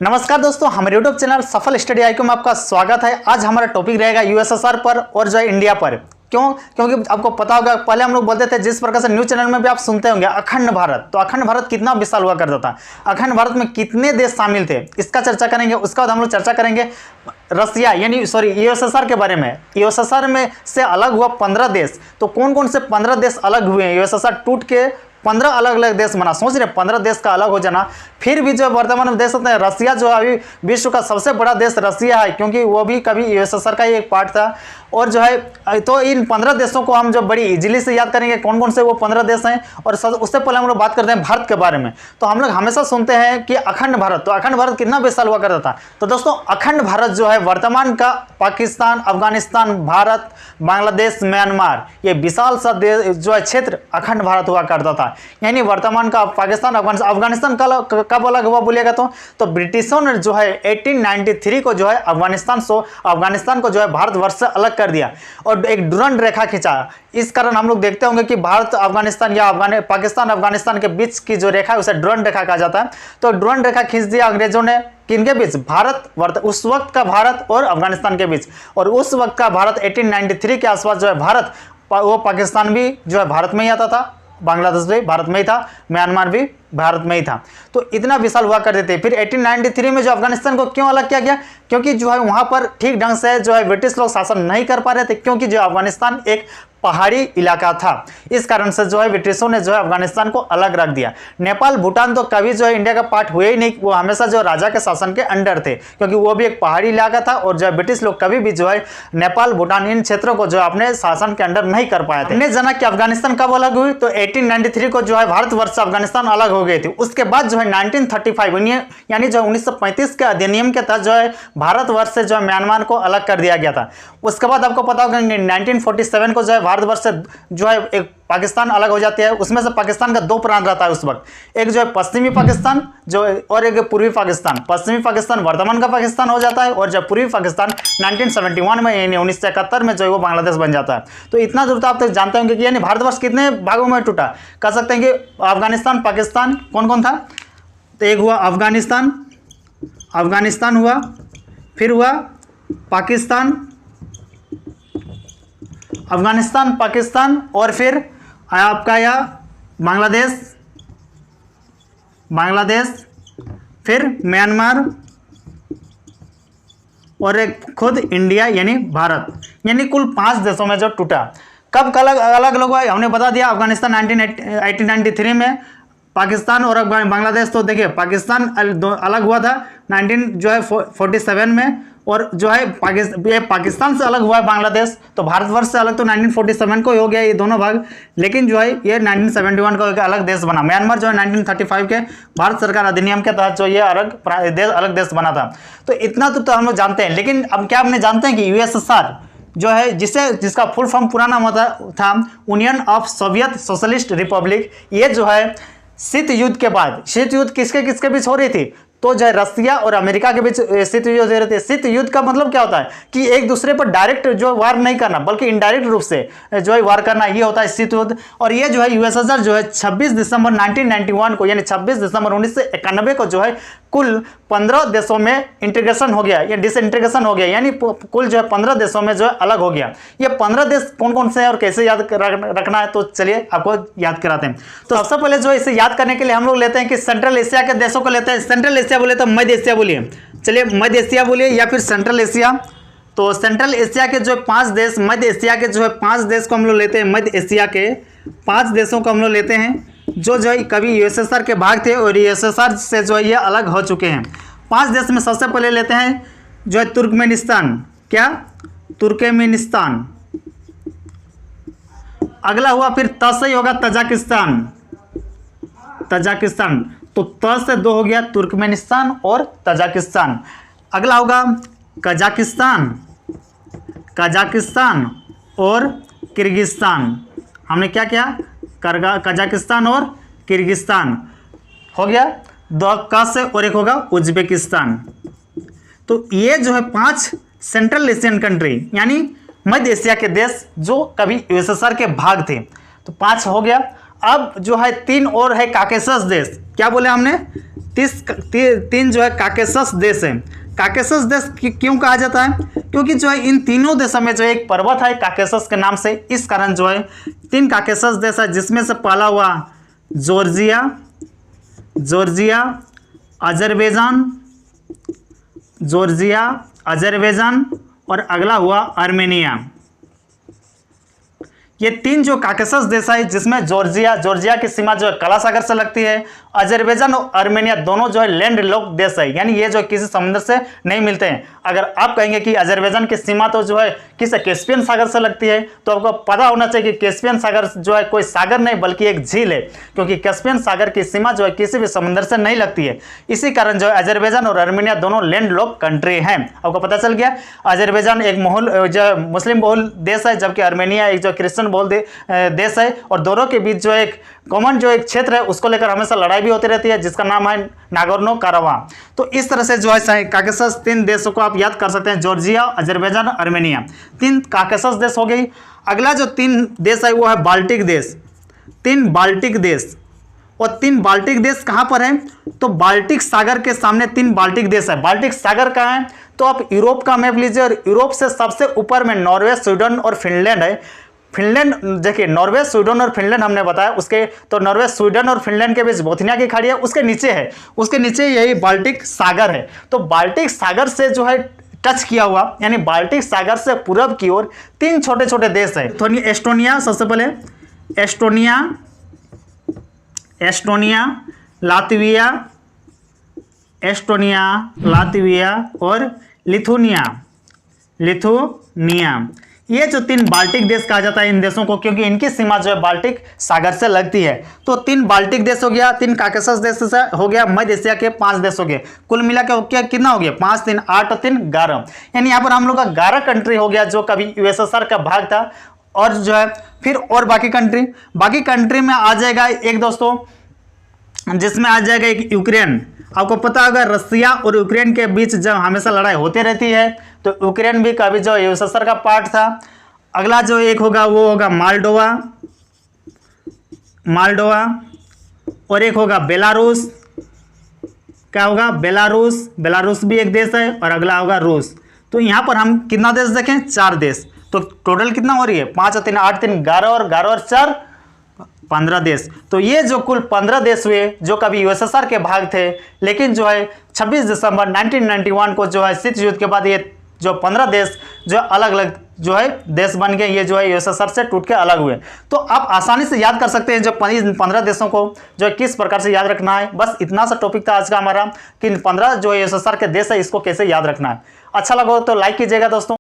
नमस्कार दोस्तों, हमारे यूट्यूब चैनल सफल स्टडी आईक्यू में आपका स्वागत है। आज हमारा टॉपिक रहेगा यूएसएसआर पर और जो है इंडिया पर। क्यों? क्योंकि आपको पता होगा, पहले हम लोग बोलते थे, जिस प्रकार से न्यूज चैनल में भी आप सुनते होंगे अखंड भारत, तो अखंड भारत कितना विशाल हुआ करता था, अखंड भारत में कितने देश शामिल थे, इसका चर्चा करेंगे। उसके बाद हम लोग चर्चा करेंगे रसिया यानी यूएसएसआर के बारे में। यूएसएसआर में से अलग हुआ 15 देश, तो कौन कौन से 15 देश अलग हुए हैं? यूएसएसआर टूट के 15 अलग अलग देश बना। सोच रहे 15 देश का अलग हो जाना। फिर भी जो वर्तमान में देख सकते हैं, रसिया जो है अभी विश्व का सबसे बड़ा देश रसिया है, क्योंकि वो भी कभी यूएसएसआर का ही एक पार्ट था। और जो है तो इन 15 देशों को हम जो बड़ी इजीली से याद करेंगे कौन कौन से वो 15 देश हैं। और उससे पहले हम लोग बात करते हैं भारत के बारे में। तो हम लोग हमेशा सुनते हैं कि अखंड भारत, तो अखंड भारत कितना विशाल हुआ करता था। तो दोस्तों, अखंड भारत जो है वर्तमान का पाकिस्तान, अफगानिस्तान, भारत, बांग्लादेश, म्यांमार, ये विशाल सा देश जो है क्षेत्र अखंड भारत हुआ करता था। यानी वर्तमान का पाकिस्तान, अफगानिस्तान कब अलग हुआ बोलिएगा तो ब्रिटिशों ने जो है 1893 को जो है अफगानिस्तान को जो है भारतवर्ष से अलग कर दिया और एक डुरंड रेखा खींचा। इस कारण हम लोग देखते होंगे कि भारत अफगानिस्तान या पाकिस्तान अफगानिस्तान के बीच की जो रेखा है उसे डुरंड रेखा कहा जाता है। तो डुरंड रेखा खींच दिया अंग्रेजों ने, किनके बीच? उस वक्त का भारत और अफगानिस्तान के बीच। और उस वक्त का भारत 1893 के आसपास जो है भारत, वो पाकिस्तान भी जो है भारत में ही आता था, बांग्लादेश भी भारत में ही था, म्यांमार भी भारत में ही था। तो इतना विशाल हुआ करते थे। फिर 1893 में जो अफगानिस्तान को क्यों अलग किया गया? क्योंकि जो है वहां पर ठीक ढंग से जो है ब्रिटिश लोग शासन नहीं कर पा रहे थे, क्योंकि जो अफगानिस्तान एक पहाड़ी इलाका था। इस कारण से जो है ब्रिटिशों ने जो है अफगानिस्तान को अलग रख दिया। नेपाल, भूटान तो कभी जो है इंडिया का पार्ट हुए ही नहीं, वो हमेशा जो राजा के शासन के अंडर थे, क्योंकि वो भी एक पहाड़ी इलाका था। और जो है ब्रिटिश लोग कभी भी जो है नेपाल, भूटान, इन क्षेत्रों को जो है अपने शासन के अंडर नहीं कर पाए थे। हमने जाना कि अफगानिस्तान कब अलग हुई, तो 1893 को जो है भारतवर्ष से अफगानिस्तान अलग हो गई थी। उसके बाद जो है 1935 यानी जो 1935 के अधिनियम के तहत जो है भारतवर्ष से जो है म्यांमार को अलग कर दिया गया था। उसके बाद आपको पता होगा 1947 को जो है भारतवर्ष से जो है एक पाकिस्तान अलग हो जाती है। उसमें से पाकिस्तान का दो प्रांत रहता है उस वक्त, एक जो है पश्चिमी पाकिस्तान जो और एक पूर्वी पाकिस्तान। पश्चिमी पाकिस्तान वर्तमान का पाकिस्तान हो जाता है, और जब पूर्वी पाकिस्तान 1971 में यानी 1971 में जो है वो बांग्लादेश बन जाता है। तो इतना दूर तो आप तक जानते होंगे कि यानी भारतवर्ष कितने भागों में टूटा। कह सकते हैं कि अफगानिस्तान, पाकिस्तान, कौन कौन था? तो एक हुआ अफगानिस्तान हुआ, फिर हुआ अफगानिस्तान, पाकिस्तान, और फिर आपका यह बांग्लादेश, फिर म्यांमार, और एक खुद इंडिया यानी भारत। यानी कुल 5 देशों में जो टूटा। कब अलग हुआ हमने बता दिया। अफगानिस्तान 1893 में, पाकिस्तान और बांग्लादेश तो देखिए पाकिस्तान अलग हुआ था 1947 में, और जो है पाकिस्तान से अलग हुआ है बांग्लादेश। तो भारतवर्ष से अलग तो 1947 को ही हो गया ये दोनों भाग, लेकिन जो है ये 1971 को एक अलग देश बना। म्यांमार जो है 1935 के भारत सरकार अधिनियम के तहत जो ये अलग देश बना था। तो इतना तो हम लोग जानते हैं। लेकिन अब क्या हमने जानते हैं कि यूएसएसआर जो है जिसका फुल फॉर्म पूरा नाम था union of Soviet socialist Republic, ये जो है शीत युद्ध के बाद, शीत युद्ध किसके किसके बीच हो रही थी? तो जो है रसिया और अमेरिका के बीच शीत युद्ध हो रहे थे। शीत युद्ध का मतलब क्या होता है कि एक दूसरे पर डायरेक्ट जो वार नहीं करना, बल्कि इनडायरेक्ट रूप से जो है वार करना, ये होता है शीत युद्ध। और ये जो है यूएसएसआर जो है 26 दिसंबर 1991 को, यानी 26 दिसंबर 1991 को जो है कुल 15 देशों में इंटीग्रेशन हो गया या डिसइंटीग्रेशन हो गया, यानी कुल जो है 15 देशों में जो है अलग हो गया। ये 15 देश कौन कौन से हैं और कैसे याद रखना है, तो चलिए आपको याद कराते हैं। तो सबसे पहले जो है इसे याद करने के लिए हम लोग लेते हैं कि सेंट्रल एशिया के देशों को लेते हैं। सेंट्रल एशिया बोले तो मध्य एशिया बोलिए, चलिए मध्य एशिया बोलिए या फिर सेंट्रल एशिया। तो सेंट्रल एशिया के जो 5 देश, मध्य एशिया के जो है 5 देश को हम लोग लेते हैं। मध्य एशिया के 5 देशों को हम लोग लेते हैं जो है कभी यूएसएसआर के भाग थे और यूएसएसआर से जो है ये अलग हो चुके हैं। 5 देश में सबसे पहले लेते हैं जो है तुर्कमेनिस्तान। क्या? तुर्कमेनिस्तान। अगला हुआ फिर त से ही होगा तजाकिस्तान। तो त से 2 हो गया, तुर्कमेनिस्तान और तजाकिस्तान। अगला होगा कजाकिस्तान और किर्गिस्तान। हमने क्या किया? कजाकिस्तान और किर्गिस्तान हो गया 2 का से, और एक होगा उज्बेकिस्तान। तो ये जो है 5 सेंट्रल एशियन कंट्री यानी मध्य एशिया के देश जो कभी यूएसएसआर के भाग थे। तो 5 हो गया। अब जो है 3 और है काकेशस देश। क्या बोले हमने? तीन जो है काकेशस देश है। काकेशस देश क्यों कहा जाता है? क्योंकि जो है इन तीनों देशों में जो एक पर्वत है काकेशस के नाम से, इस कारण जो है 3 काकेशस देश है, जिसमें से पहला हुआ जॉर्जिया अजरबैजान और अगला हुआ आर्मेनिया। ये 3 जो काकेशस देश है, जिसमें जॉर्जिया की सीमा जो है काला सागर से लगती है, अजरबैजान और आर्मेनिया दोनों जो है लैंड लॉक देश है, यानी ये जो किसी समुद्र से नहीं मिलते हैं। अगर आप कहेंगे कि अजरबैजान की सीमा तो जो है किस कैस्पियन सागर से लगती है, तो आपको पता होना चाहिए कि कैस्पियन सागर जो है कोई सागर नहीं बल्कि एक झील है, क्योंकि कैस्पियन सागर की सीमा जो है किसी भी समुद्र से नहीं लगती है। इसी कारण जो है अजरबैजान और आर्मेनिया दोनों लैंड लॉक कंट्री हैं। आपको पता चल गया। अजरबैजान एक जो मुस्लिम बहुल देश है, जबकि आर्मेनिया एक जो क्रिश्चियन बहुल देश है, और दोनों के बीच जो एक कॉमन जो एक क्षेत्र है उसको लेकर हमेशा लड़ाई भी होती रहती है, जिसका नाम है नागोर्नो काराबाख। तो इस तरह से जो है काकेशस 3 देशों को आप याद कर सकते हैं, जॉर्जिया, अजरबैजान, आर्मेनिया, 3 काकेशस देश हो गई। अगला जो 3 देश है वो है बाल्टिक देश। 3 बाल्टिक देश, और 3 बाल्टिक देश कहाँ पर हैं? तो बाल्टिक सागर के सामने 3 बाल्टिक देश है। बाल्टिक सागर कहाँ है? तो आप यूरोप का मैप लीजिए, और यूरोप से सबसे ऊपर में नॉर्वे, स्वीडन और फिनलैंड है। फिनलैंड देखिए, नॉर्वे, स्वीडन और फिनलैंड हमने बताया उसके, तो नॉर्वे, स्वीडन और फिनलैंड के बीच बोथनिया की खाड़ी है, उसके नीचे है, उसके नीचे यही बाल्टिक सागर है। तो बाल्टिक सागर से जो है टच किया हुआ, यानी बाल्टिक सागर से पूरब की ओर 3 छोटे छोटे देश है। तो एस्टोनिया, सबसे पहले लातविया और लिथुनिया। ये जो 3 बाल्टिक देश कहा जाता है इन देशों को, क्योंकि इनकी सीमा जो है बाल्टिक सागर से लगती है। तो 3 बाल्टिक देश हो गया, 3 काकेशस देश से हो गया, मध्य एशिया के 5 देश हो गए। कुल मिला के कितना हो गया? 5, 3, 8 और 3, 11। यानी यहाँ पर हम लोग का 11 कंट्री हो गया जो कभी यूएसएसआर का भाग था। और जो है फिर और बाकी कंट्री में आ जाएगा एक दोस्तों, जिसमें आ जाएगा एक यूक्रेन। आपको पता होगा रसिया और यूक्रेन के बीच जब हमेशा लड़ाई होती रहती है, तो यूक्रेन भी कभी जो यूएसएसआर का पार्ट था। अगला जो एक होगा वो होगा मालडोवा, और एक होगा बेलारूस। क्या होगा? बेलारूस भी एक देश है, और अगला होगा रूस। तो यहाँ पर हम कितना देश देखें? 4 देश। तो टोटल कितना हो रही है? 5 और 3 8, 3 11 और 4 15 देश। तो ये जो कुल 15 देश हुए जो कभी यूएसएसआर के भाग थे, लेकिन जो है 26 दिसंबर 1991 को जो है शीत युद्ध के बाद ये जो 15 देश जो अलग अलग जो है देश बन गए, ये जो है यूएसएसआर से टूट के अलग हुए। तो आप आसानी से याद कर सकते हैं जो 15 देशों को जो किस प्रकार से याद रखना है। बस इतना सा टॉपिक था आज का हमारा कि 15 जो यूएसएसआर के देश है इसको कैसे याद रखना है। अच्छा लगा तो लाइक कीजिएगा दोस्तों।